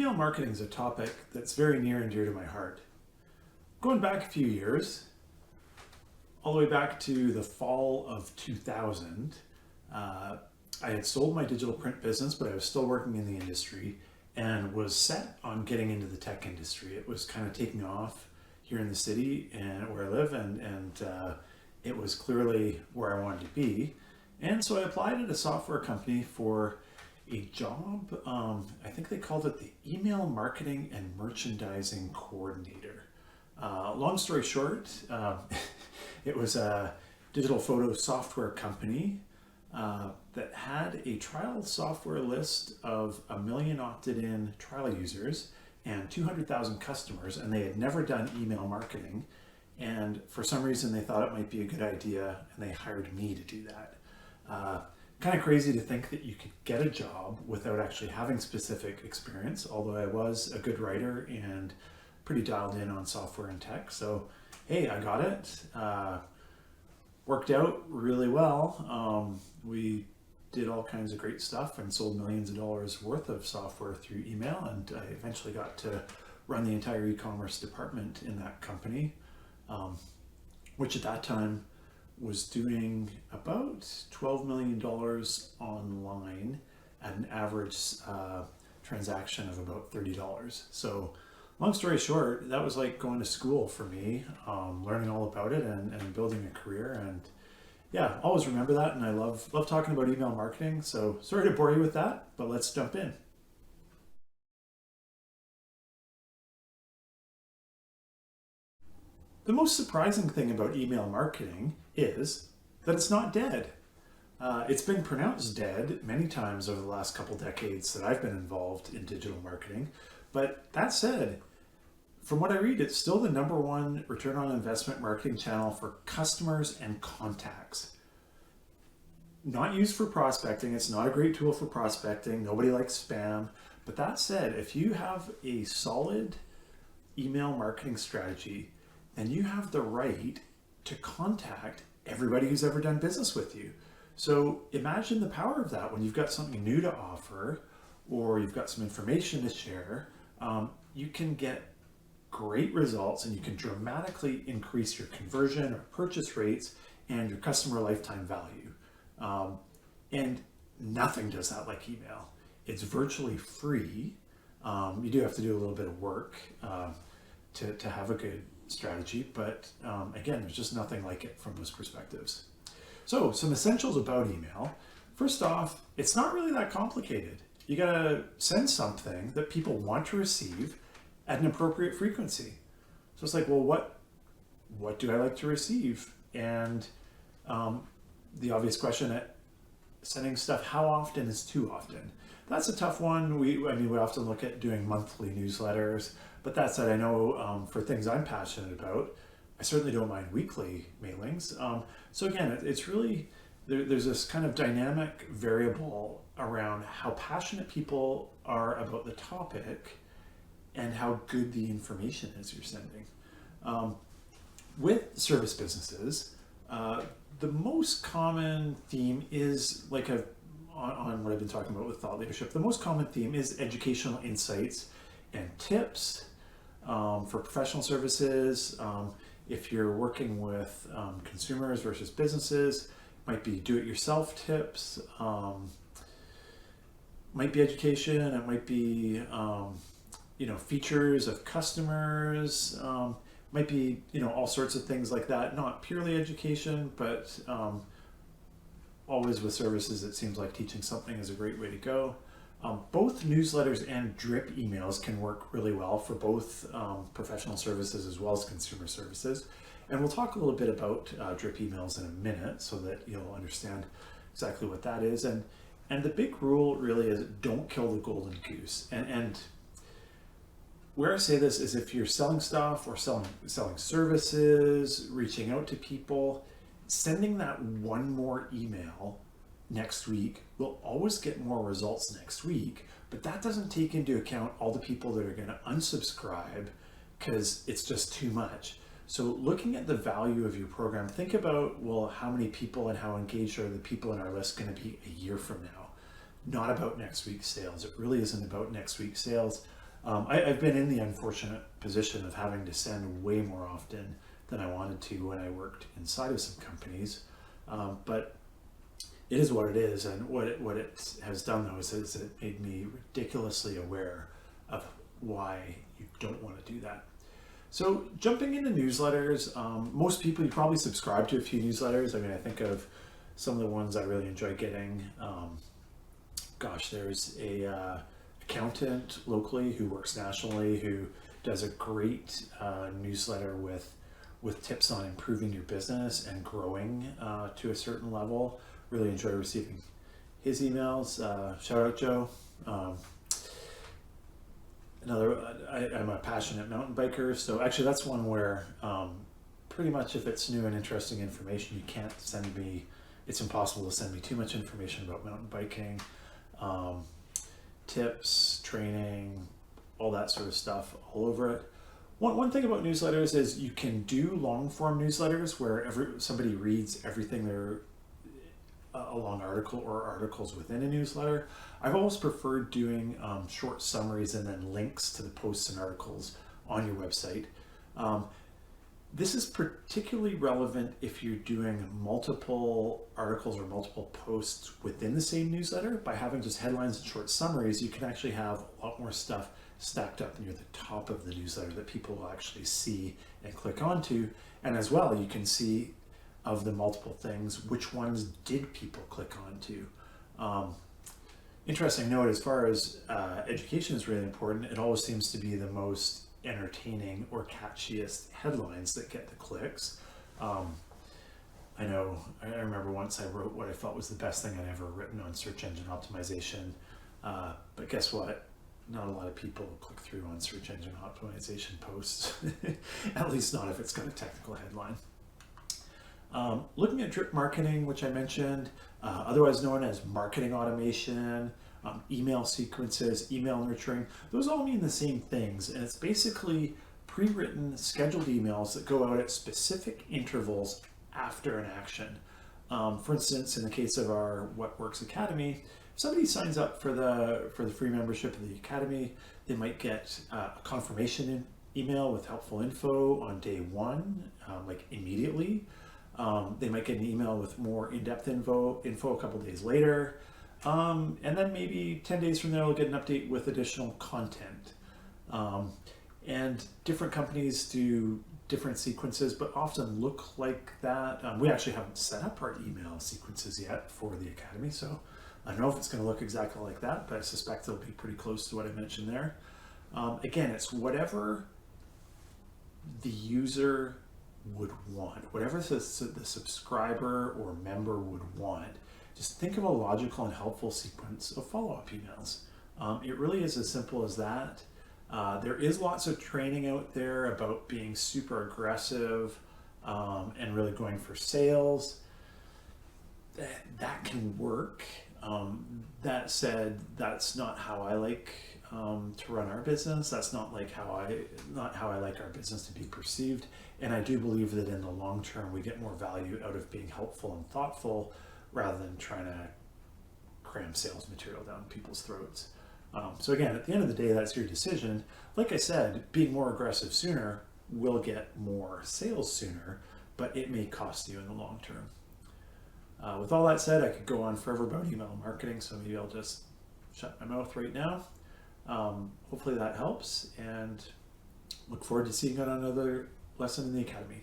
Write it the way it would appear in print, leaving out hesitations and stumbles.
Email marketing is a topic that's very near and dear to my heart. Going back a few years, all the way back to the fall of 2000, I had sold my digital print business, but I was still working in the industry and was set on getting into the tech industry. It was kind of taking off here in the city and where I live, and it was clearly where I wanted to be. And so I applied at a software company for a job. I think they called it the email marketing and merchandising coordinator. Long story short, it was a digital photo software company that had a trial software list of 1 million opted-in trial users and 200,000 customers, and they had never done email marketing. And for some reason, they thought it might be a good idea, and they hired me to do that. Kind of crazy to think that you could get a job without actually having specific experience, although I was a good writer and pretty dialed in on software and tech. So, hey, I got it. Worked out really well. We did all kinds of great stuff and sold millions of dollars worth of software through email, and I eventually got to run the entire e-commerce department in that company, which at that time was doing about $12 million online at an average transaction of about $30. So long story short, that was like going to school for me, learning all about it and building a career. And yeah, always remember that. And I love talking about email marketing. So sorry to bore you with that, but let's jump in. The most surprising thing about email marketing is that it's not dead. It's been pronounced dead many times over the last couple decades that I've been involved in digital marketing. But that said, from what I read, it's still the #1 return on investment marketing channel for customers and contacts. Not used for prospecting. It's not a great tool for prospecting. Nobody likes spam. But that said, if you have a solid email marketing strategy, then you have the right to contact everybody who's ever done business with you. So imagine the power of that when you've got something new to offer or you've got some information to share. You can get great results and you can dramatically increase your conversion or purchase rates and your customer lifetime value. And nothing does that like email. It's virtually free. You do have to do a little bit of work to have a good strategy, but again, there's just nothing like it from those perspectives. So some essentials about email. First off, it's not really that complicated. You gotta send something that people want to receive at an appropriate frequency. So it's like, well, what do I like to receive? And the obvious question at sending stuff, how often is too often? That's a tough one. We often look at doing monthly newsletters, but that said, I know for things I'm passionate about, I certainly don't mind weekly mailings. So again, it's really, there's this kind of dynamic variable around how passionate people are about the topic and how good the information is you're sending. With service businesses, the most common theme is on what I've been talking about with thought leadership, the most common theme is educational insights and tips for professional services. If you're working with consumers versus businesses, might be do-it-yourself tips, might be education, it might be features of customers, might be all sorts of things like that. Not purely education, but always with services, it seems like teaching something is a great way to go. Both newsletters and drip emails can work really well for both professional services as well as consumer services. And we'll talk a little bit about drip emails in a minute so that you'll understand exactly what that is. And the big rule really is don't kill the golden goose. And where I say this is if you're selling stuff or selling services, reaching out to people, sending that one more email next week will always get more results next week, but that doesn't take into account all the people that are going to unsubscribe because it's just too much. So looking at the value of your program, think about, well, how many people and how engaged are the people in our list going to be a year from now? Not about next week's sales. It really isn't about next week's sales. I've been in the unfortunate position of having to send way more often than I wanted to when I worked inside of some companies. But it is what it is, and what it has done though is it made me ridiculously aware of why you don't want to do that. So jumping into newsletters, most people, you probably subscribe to a few newsletters. I mean, I think of some of the ones I really enjoy getting. There's a accountant locally who works nationally who does a great newsletter with tips on improving your business and growing to a certain level. Really enjoy receiving his emails. Shout out, Joe. I'm a passionate mountain biker, so actually that's one where pretty much if it's new and interesting information, you can't send me, it's impossible to send me too much information about mountain biking, tips, training, all that sort of stuff all over it. One thing about newsletters is you can do long form newsletters where somebody reads everything there, a long article or articles within a newsletter. I've always preferred doing short summaries and then links to the posts and articles on your website. This is particularly relevant if you're doing multiple articles or multiple posts within the same newsletter. By having just headlines and short summaries, you can actually have a lot more stuff stacked up near the top of the newsletter that people will actually see and click onto. And as well, you can see of the multiple things, which ones did people click onto. Interesting note, as far as education is really important, it always seems to be the most entertaining or catchiest headlines that get the clicks. I remember once I wrote what I felt was the best thing I'd ever written on search engine optimization, but guess what? Not a lot of people click through on search engine optimization posts, at least not if it's got a technical headline. Looking at drip marketing, which I mentioned, otherwise known as marketing automation, email sequences, email nurturing, those all mean the same things. And it's basically pre-written scheduled emails that go out at specific intervals after an action. For instance, in the case of our What Works Academy, if somebody signs up for the free membership of the Academy, they might get a confirmation email with helpful info on day one, like immediately. They might get an email with more in-depth info a couple days later. And then maybe 10 days from there, they'll get an update with additional content. And different companies do different sequences, but often look like that. We actually haven't set up our email sequences yet for the Academy, so I don't know if it's going to look exactly like that, but I suspect it'll be pretty close to what I mentioned there. Again, it's whatever the user would want, whatever the subscriber or member would want. Just think of a logical and helpful sequence of follow-up emails. It really is as simple as that. There is lots of training out there about being super aggressive and really going for sales. That can work. That said, that's not how I like to run our business. That's not how I like our business to be perceived. And I do believe that in the long term, we get more value out of being helpful and thoughtful rather than trying to cram sales material down people's throats. So again, at the end of the day, that's your decision. Like I said, being more aggressive sooner will get more sales sooner, but it may cost you in the long term. With all that said, I could go on forever about email marketing, so maybe I'll just shut my mouth right now. Hopefully that helps, and look forward to seeing you on another lesson in the Academy.